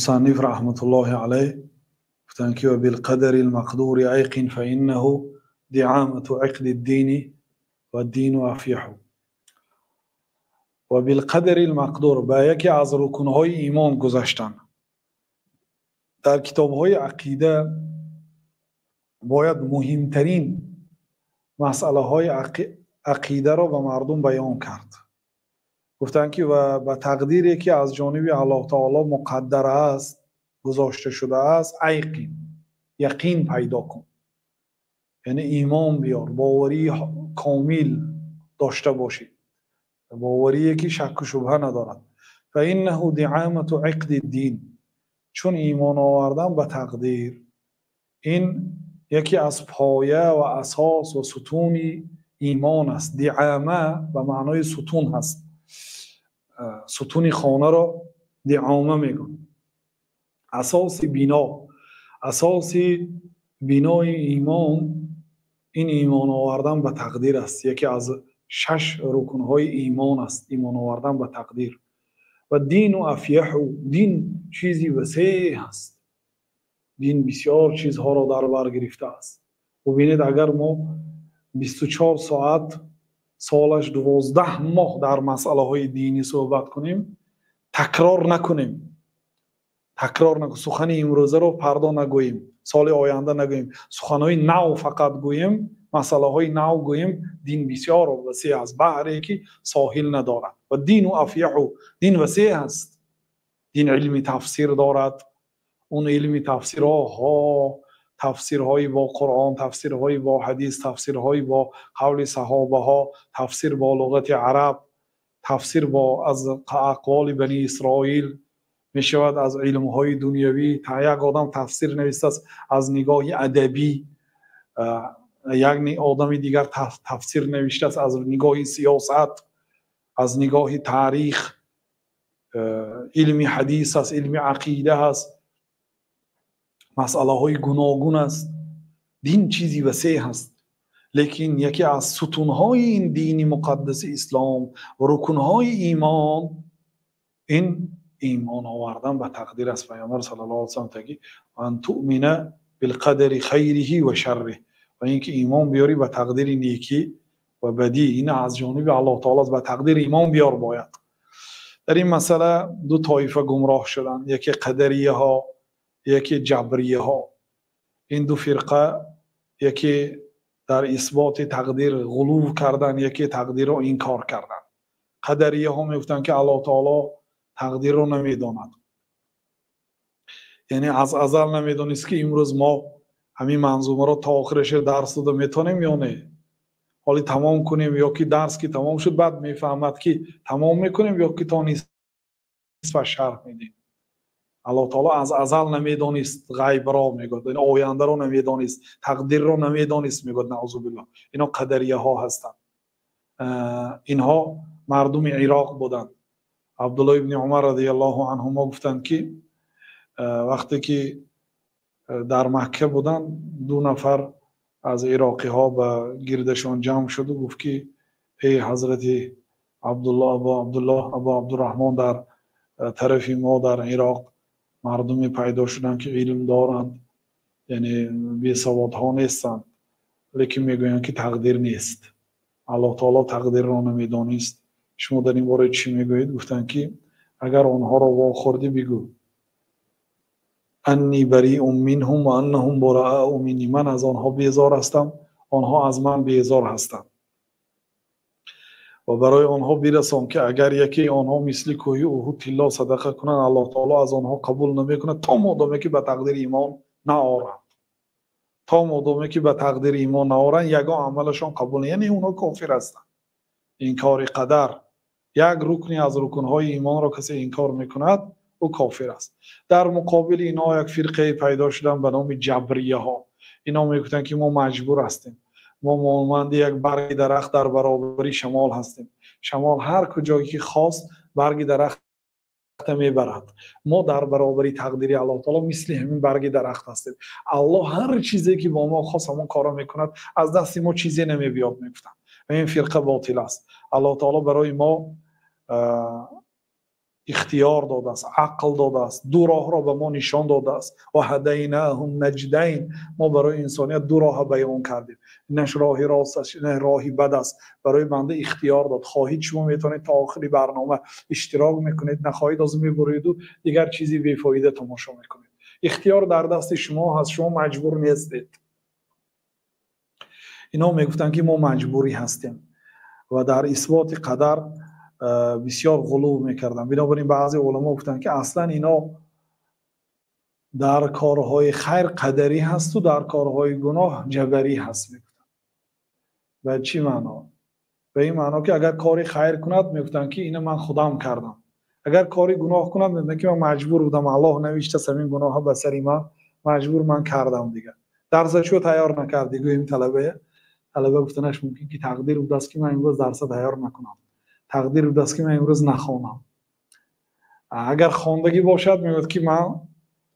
مصنف رحمة الله عليه گفتن که و بالقدر المقدور ایقن فإنه دعامة عقد الدين و الدين افیح. و بالقدر المقدور با یکی از رکنهای ایمان گذاشتن. در کتابهای عقیده باید مهمترین مسئله های عقیده را به مردم بیان کرد. گفتن که و به تقدیری که از جانب الله تعالی مقدر است، گذاشته شده است، یقین پیدا کن، یعنی ایمان بیار، باوری کامل داشته باشی، باوری که شک و شبهه ندارد. فإنه دعامة عقد الدین، چون ایمان آوردن به تقدیر این یکی از پایه و اساس و ستون ایمان است. دعامه به معنای ستون هست. ستون خانه را دعامه میگن. اساس بنای ایمان این ایمان آوردن به تقدیر است. یکی از 6 رکنهای ایمان است، ایمان آوردن به تقدیر. و دین و افیح، دین چیزی وسیع است. دین بسیار چیزها را در بر گرفته است. ببینید اگر ما 24 ساعت سالش 12 ماه در مسئله های دینی صحبت کنیم، تکرار نکنیم، سخن امروزه رو فردا نگوییم، سال آینده نگوییم، سخنهای نو فقط گوییم، مسئله های نو گوییم، دین بسیار وسیع است، بحری که ساحل ندارد. و دین و افیح، دین وسیع است. دین علم تفسیر دارد. اون علم تفسیرهای با قرآن، تفسیرهای با حدیث، تفسیرهای با قول صحابه ها، تفسیر با لغت عرب، تفسیر با از اقوال بنی اسرائیل می شود، از علمهای دنیوی. یک آدم تفسیر نوشته است از نگاه ادبی، یک آدم دیگر تفسیر نوشته است از نگاه سیاست، از نگاه تاریخ، علم حدیث است، علم عقیده است، مسئله های گوناگون است. دین چیزی وسیع هست. لیکن یکی از ستونهای این دین مقدس اسلام و رکنهای ایمان این ایمان آوردن به تقدیر است. پیامبر صلی الله علیه و سلم تگی ان تؤمن بالقدر خیره و شره، و اینکه ایمان بیاری به تقدیر نیکی و بدی. این از جانب الله تعالی است. به تقدیر ایمان بیار باید. در این مسئله دو طایفه گمراه شدن، یکی قدریه ها، یکی جبریه ها. این دو فرقه یکی در اثبات تقدیر غلو کردن، یکی تقدیر رو انکار کردن. قدریه ها میگفتن که الله تعالی تقدیر رو نمیداند، یعنی از ازل نمیدونست که امروز ما همین منظومه رو تا آخرش درس داده میتونیم یا نه، حالی تمام کنیم، یا که درس که تمام شد بعد میفهمد که تمام میکنیم، یا که تا نصف شرح میدیم. الله تعالی از ازل نمیدانست غیب را، میگفت این آینده را نمیدانست، تقدیر را نمیدانست، میگفت نعوذ بالله. اینا قدریه ها هستند. اینها مردم عراق بودند. عبدالله ابن عمر رضی الله عنهما گفتند که وقتی که در مکه بودند، 2 نفر از عراقی ها به گردشان جمع شد و گفت که ای حضرت ابا عبدالرحمن، در طرف ما در عراق مردمی پیدا شدن که علم دارند، یعنی بی سواد ها نیستند، لیکن میگویند که تقدیر نیست، الله تعالی تقدیر را نمیدانست. شما در این باره چی میگویید؟ گفتند که اگر آنها را واخوردی بگو انی بریء منهم و انهم براء منی، من از آنها بیزار هستم، آنها از من بیزار هستند. و برای آنها برسان که اگر یکی آنها مثل کوه احد طلا صدقه کنند، الله تعالی از آنها قبول نمیکند تا مادامی که به تقدیر ایمان نآورند. تا مادامی که به تقدیر ایمان نآورند یگان عملشان قبول نیست، یعنی اونها کافر هستند. انکار قدر یک رکنی از رکنهای ایمان را کسی انکار میکند او کافر است. در مقابل اینا یک فرقه پیدا شدن به نام جبریه ها. اینا میگفتن که ما مجبور هستیم، ما مانند یک برگ درخت در برابر شمال هستیم، شمال هر کجایی که خواست برگ درخت میبرد، ما در برابر تقدیر الله تعالی مثل همین برگ درخت هستیم. الله هر چیزی که با ما خواست همون کارا میکند، از دست ما چیزی نمیبیاد میگفتن. و این فرقه باطل است. الله تعالی برای ما اختیار داده است، عقل داده است، دو راه را به ما نشان داده است. و هدیناهم نجدین، ما برای انسانیت دو راه بیان کردیم، اینش راهی راست است، نه راهی بد است. برای بنده اختیار داد، خواهید شما میتونید تا آخری برنامه اشتراک میکنید، نخواهید از میبرید و دیگر چیزی بیفایده تماشا میکنید. اختیار در دست شما هست، شما مجبور نیستید. اینا میگفتن که ما مجبوری هستیم و در اثبات قدر بسیار غلو میکردن. بنابراین بعضی علما گفتن که اصلا اینا در کارهای خیر قدری هست و در کارهای گناه جبری هست میگفتن. به چی معنا؟ به این معنا که اگر کاری خیر کند میگفتن که اینو من خودم کردم، اگر کاری گناه کنم میگفتن که من مجبور بودم، الله نوشته همین گناه ها به سر من، مجبور من کردم دیگه. درسشو تیار نکردی گویم طلبه گفتنش ممکن که تقدیر بود است که من امروز درس تیار نکنم، تقدیر بود است که من امروز نخوانم. اگر خواندگی باشد میگفت که من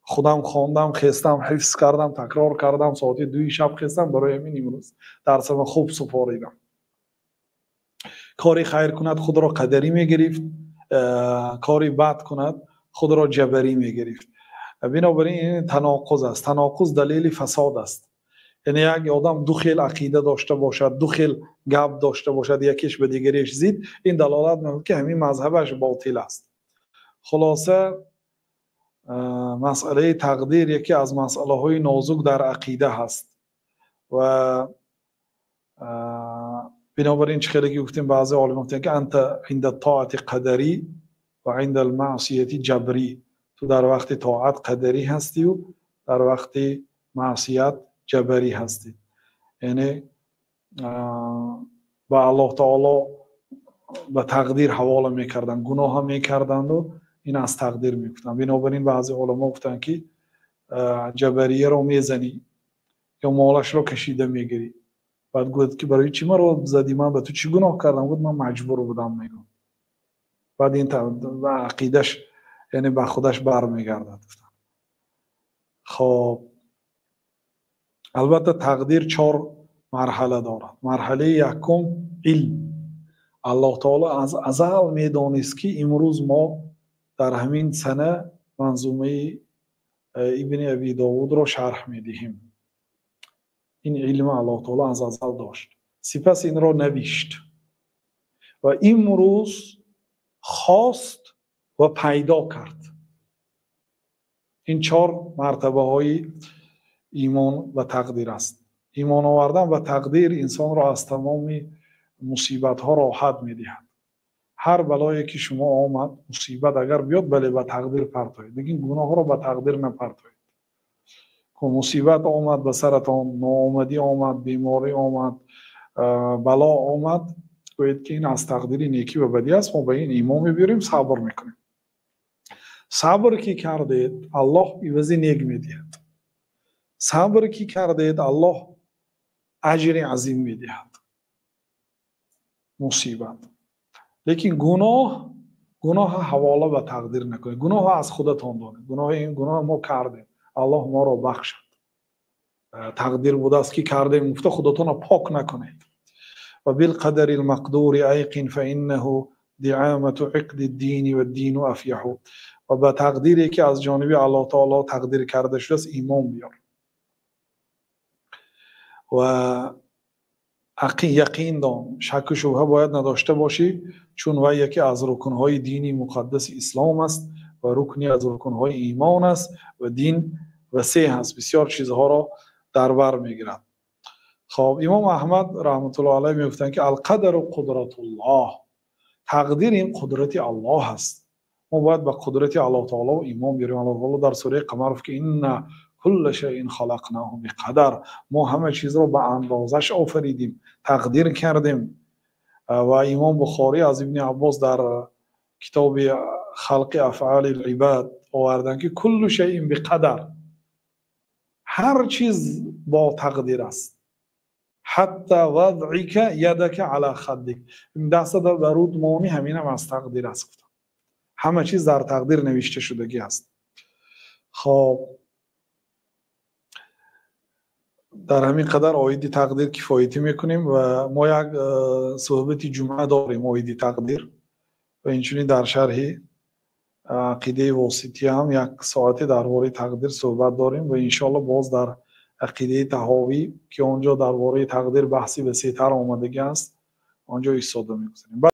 خودم خواندم، خستم، حفظ کردم، تکرار کردم، ساعت 2 شب خستم، برای همین امروز درسم خوب سپاریدم. کاری خیر کند خود را قدری میگرفت، کاری بد کند خود را جبری میگرفت. بنابراین این تناقض است. تناقض دلیل فساد است. یعنی یک آدم دو خیل عقیده داشته باشد، دو خیل گپ داشته باشد، یکیش به دیگریش زید، این دلالت می‌کند که همین مذهبش باطل است. خلاصه مسئله تقدیر یکی از مسئله های نازک در عقیده هست و بنابراین چه خیلی گفتیم بعضی علما گفتن که انت عند الطاعت قدری و عند المعصیت جبری، تو در وقت طاعت قدری هستی و در وقت معصیت جبری هستی. یعنی با الله تعالی به تقدیر حواله میکردن، گناه ها میکردند و این از تقدیر میگفتن. بنابراین بعضی علما گفتن که جبریه رو میزنی یا مالش رو کشیده میگیری. بعد گفت که برای چی من رو زدی، من به تو چی گناه کردم؟ گفت من مجبور بودم میگم. بعد این عقیدش یعنی به خودش برمیگردد. خب البته تقدیر 4 مرحله دارد. مرحله یکم علم. الله تعالی از ازل میدانست که امروز ما در همین سنه منظومه ابن ابی داود رو شرح میدهیم. این علم الله تعالی از ازل داشت، سپس این را نوشت و امروز خواست و پیدا کرد. این 4 مرتبه های ایمان و تقدیر است. ایمان آوردن و تقدیر انسان را از تمام مصیبت ها راحت میدهد. هر بلایی که شما آمد، مصیبت اگر بیاد، بله به تقدیر پرتایید. بگین گناه ها را به تقدیر نپرتایید. که مصیبت آمد به سرتان، ناامیدی آمد، بیماری آمد، بلا آمد، گویید که این از تقدیر نیکی و بدی است، ما به این ایمان میبریم، صبر میکنیم. صبر که کردید الله عوضی نیک میدهد. صبر که کردید الله اجر عظیم میدهد. مصیبت. لیکن گناه حواله به تقدیر نکنید. گناه از خودتان دانید. این گناه ما کردیم، الله ما را بخشد. تقدیر بوده است که کردیم، گفته خودتان را پاک نکنید. و بالقدر المقدور ایقن فانه دعامه عقد الدین و الدین افیح. و به تقدیری که از جانب الله تعالی تقدیر کرده شده است ایمان بیار و یقین دان، شک و شبهه باید نداشته باشی، چون وی یکی از رکنهای دینی مقدس اسلام است و رکنی از رکنهای ایمان است و دین وسیع است، بسیار چیزها را در بر میگیرد. خب امام احمد رحمت الله علیه میگفتند که القدر قدرت الله، تقدیر این قدرت الله است. ما باید به قدرت الله تعالی و ایمان بیاریم. الله تعالی در سوره قمر گفت که ان کل شیء خلقناه بقدر، ما همه چیز رو به اندازش آفریدیم، تقدیر کردیم. و امام بخاری از ابن عباس در کتاب خلق افعال العباد آوردن که کل شیء بقدر، هر چیز با تقدیر است. حتی وضعک یدک علی خدک، دست در رود مانی همین هم از تقدیر است. همه چیز در تقدیر نوشته شدگی است. خب در همین قدر آیه تقدیر کفایتی میکنیم و ما یک صحبت جمعه داریم آیه تقدیر و اینچنین در شرح عقیده واسطی هم یک ساعتی درباره تقدیر صحبت داریم و انشالله باز در عقیده طحاوی که اونجا درباره تقدیر بحثی بسیطر آمدگی است آنجا ایستاده میگذاریم.